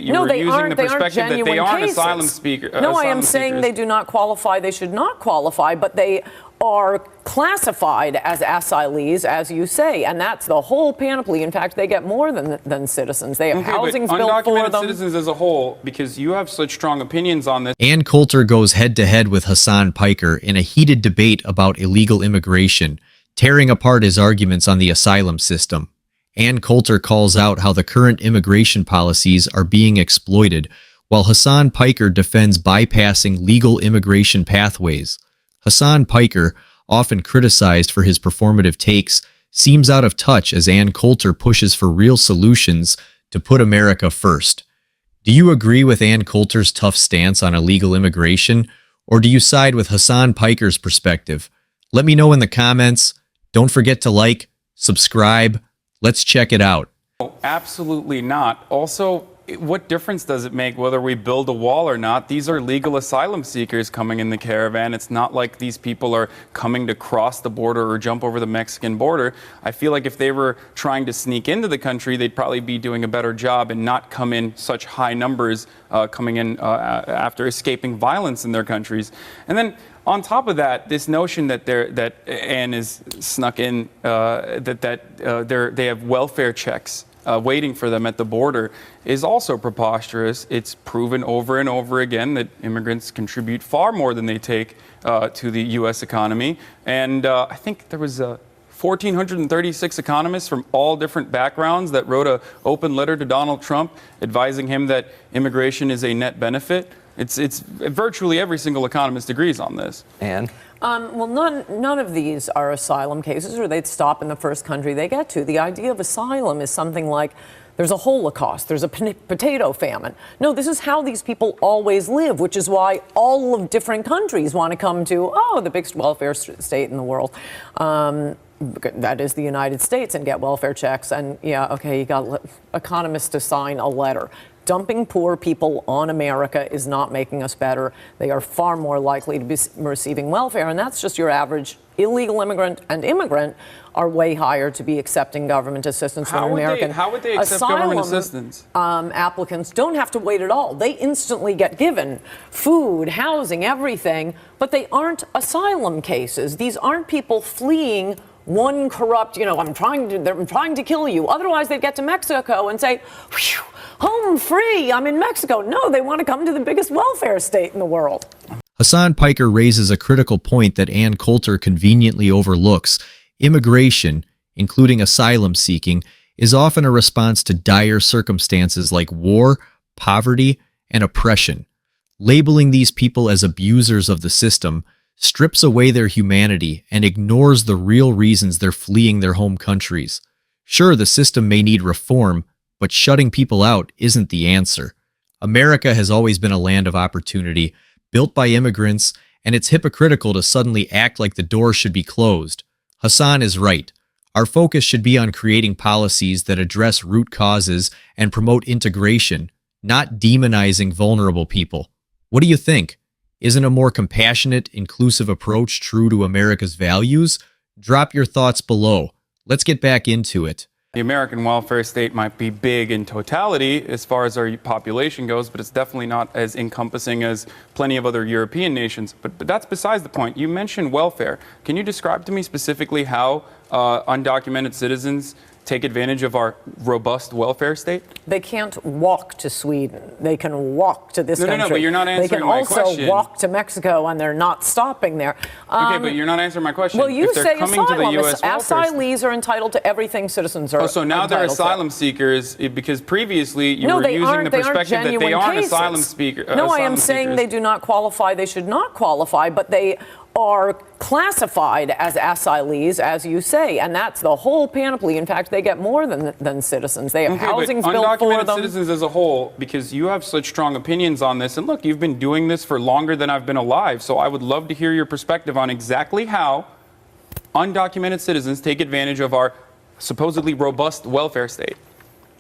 No, they aren't. They aren't genuine cases. Asylum seekers. No, I am saying they do not qualify. They should not qualify, but they are classified as asylees, as you say, and that's the whole panoply. In fact, they get more than citizens. They have housing built for them. Undocumented citizens as a whole, because you have such strong opinions on this. Ann Coulter goes head-to-head with Hasan Piker in a heated debate about illegal immigration, tearing apart his arguments on the asylum system. Ann Coulter calls out how the current immigration policies are being exploited, while Hasan Piker defends bypassing legal immigration pathways. Hassan Piker, often criticized for his performative takes, seems out of touch as Ann Coulter pushes for real solutions to put America first. Do you agree with Ann Coulter's tough stance on illegal immigration, or do you side with Hasan Piker's perspective? Let me know in the comments. Don't forget to like, subscribe. Let's check it out. Absolutely not. Also, what difference does it make whether we build a wall or not? These are legal asylum seekers coming in the caravan. It's not like these people are coming to cross the border or jump over the Mexican border. I feel like if they were trying to sneak into the country, they'd probably be doing a better job and not come in such high numbers coming in after escaping violence in their countries. And then on top of that, this notion that Ann is snuck in, they have welfare checks waiting for them at the border is also preposterous. It's proven over and over again that immigrants contribute far more than they take to the U.S. economy. And I think there was 1,436 economists from all different backgrounds that wrote an open letter to Donald Trump advising him that immigration is a net benefit. It's virtually every single economist agrees on this. Ann? Well, none of these are asylum cases, or they'd stop in the first country they get to. The idea of asylum is something like there's a Holocaust, there's a potato famine. No, this is how these people always live, which is why all of different countries want to come to, the biggest welfare state in the world. That is the United States, and get welfare checks. And yeah, okay, you got economists to sign a letter. Dumping poor people on America is not making us better. They are far more likely to be receiving welfare, and that's just your average illegal immigrant, and immigrant are way higher to be accepting government assistance than American. How would they accept government assistance? Applicants don't have to wait at all. They instantly get given food, housing, everything, but they aren't asylum cases. These aren't people fleeing one corrupt, they're trying to kill you. Otherwise, they'd get to Mexico and say, whew, home free, I'm in Mexico. No, they want to come to the biggest welfare state in the world. Hasan Piker raises a critical point that Ann Coulter conveniently overlooks. Immigration, including asylum seeking, is often a response to dire circumstances like war, poverty, and oppression. Labeling these people as abusers of the system strips away their humanity and ignores the real reasons they're fleeing their home countries. Sure, the system may need reform, but shutting people out isn't the answer. America has always been a land of opportunity, built by immigrants, and it's hypocritical to suddenly act like the door should be closed. Hasan is right. Our focus should be on creating policies that address root causes and promote integration, not demonizing vulnerable people. What do you think? Isn't a more compassionate, inclusive approach true to America's values? Drop your thoughts below. Let's get back into it. The American welfare state might be big in totality as far as our population goes, but it's definitely not as encompassing as plenty of other European nations. But that's besides the point. You mentioned welfare. Can you describe to me specifically how undocumented citizens take advantage of our robust welfare state? They can't walk to Sweden. They can walk to this country. No, but you're not answering my question. They can also walk to Mexico, and they're not stopping there. Okay, but you're not answering my question. Well, you say coming asylum. To the US asylees are entitled to everything citizens are. So now they're asylum seekers because previously you were using the perspective that they aren't asylum seekers. No, I am saying they do not qualify. They should not qualify, but they are classified as asylees, as you say, and that's the whole panoply. In fact, they get more than citizens. They have housing built for them. Undocumented citizens as a whole, because you have such strong opinions on this, and look, you've been doing this for longer than I've been alive, so I would love to hear your perspective on exactly how undocumented citizens take advantage of our supposedly robust welfare state.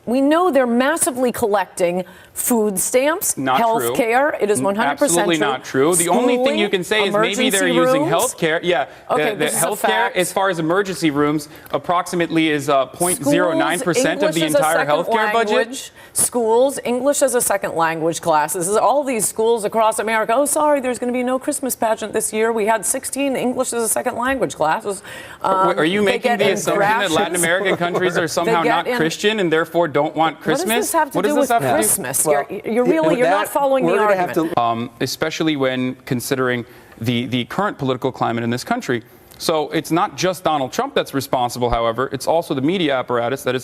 We know they're massively collecting food stamps, health care. It is 100% Absolutely true. not true. The only thing you can say is maybe they're using health care. Yeah, okay, the health care, as far as emergency rooms, approximately is 0.09% of the entire health care budget. Schools, English as a second language classes. All these schools across America. Oh, sorry, there's going to be no Christmas pageant this year. We had 16 English as a second language classes. Are you making the assumption that Latin American countries are somehow not Christian and therefore don't want Christmas? What does this have to do with Christmas? Well, you're not following the argument. Especially when considering the current political climate in this country. So it's not just Donald Trump that's responsible, however, it's also the media apparatus that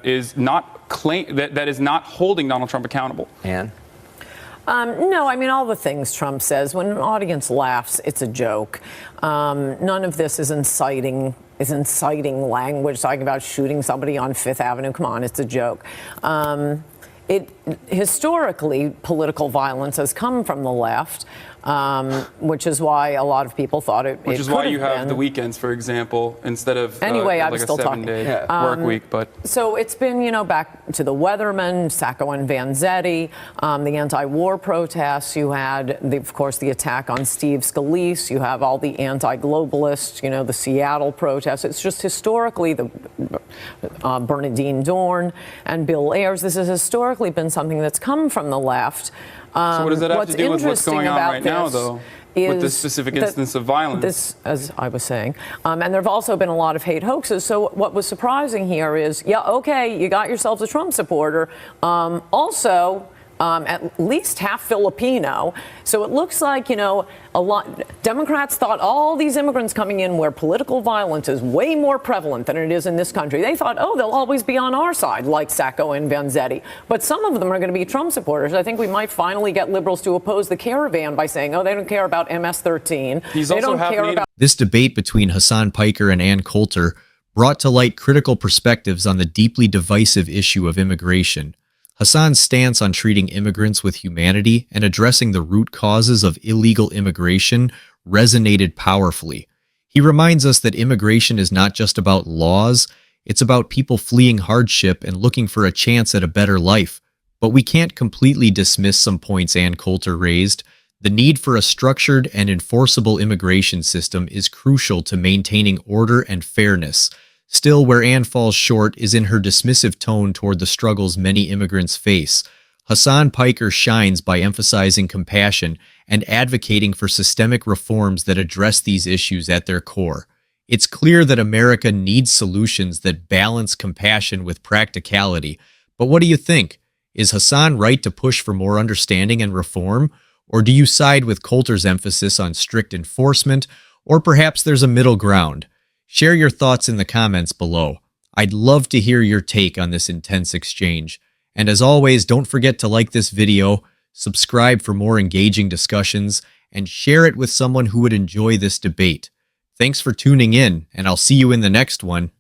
is not holding Donald Trump accountable. Ann? No, I mean, all the things Trump says, when an audience laughs, it's a joke. None of this is inciting language, talking about shooting somebody on Fifth Avenue. Come on, it's a joke. Historically, political violence has come from the left, which is why a lot of people thought it. Which is why you have the weekends, for example, instead of anyway. like I'm still talking. 7-day work week. But so it's been, back to the Weathermen, Sacco and Vanzetti, the anti-war protests. You had, of course, the attack on Steve Scalise. You have all the anti-globalists. The Seattle protests. It's just historically the Bernadine Dorn and Bill Ayers. This has historically been something that's come from the left. So what does that have to do with what's going on right now, though, with this specific instance of violence? This, as I was saying, and there have also been a lot of hate hoaxes. So what was surprising here is, okay, you got yourselves a Trump supporter. Also, at least half Filipino. So it looks like, a lot. Democrats thought all these immigrants coming in where political violence is way more prevalent than it is in this country. They thought, they'll always be on our side, like Sacco and Vanzetti. But some of them are going to be Trump supporters. I think we might finally get liberals to oppose the caravan by saying, they don't care about MS-13. They don't care about. This debate between Hasan Piker and Ann Coulter brought to light critical perspectives on the deeply divisive issue of immigration. Hasan's stance on treating immigrants with humanity and addressing the root causes of illegal immigration resonated powerfully. He reminds us that immigration is not just about laws, it's about people fleeing hardship and looking for a chance at a better life. But we can't completely dismiss some points Ann Coulter raised. The need for a structured and enforceable immigration system is crucial to maintaining order and fairness. Still, where Ann falls short is in her dismissive tone toward the struggles many immigrants face. Hasan Piker shines by emphasizing compassion and advocating for systemic reforms that address these issues at their core. It's clear that America needs solutions that balance compassion with practicality. But what do you think? Is Hasan right to push for more understanding and reform? Or do you side with Coulter's emphasis on strict enforcement? Or perhaps there's a middle ground? Share your thoughts in the comments below. I'd love to hear your take on this intense exchange. And as always, don't forget to like this video, subscribe for more engaging discussions, and share it with someone who would enjoy this debate. Thanks for tuning in, and I'll see you in the next one.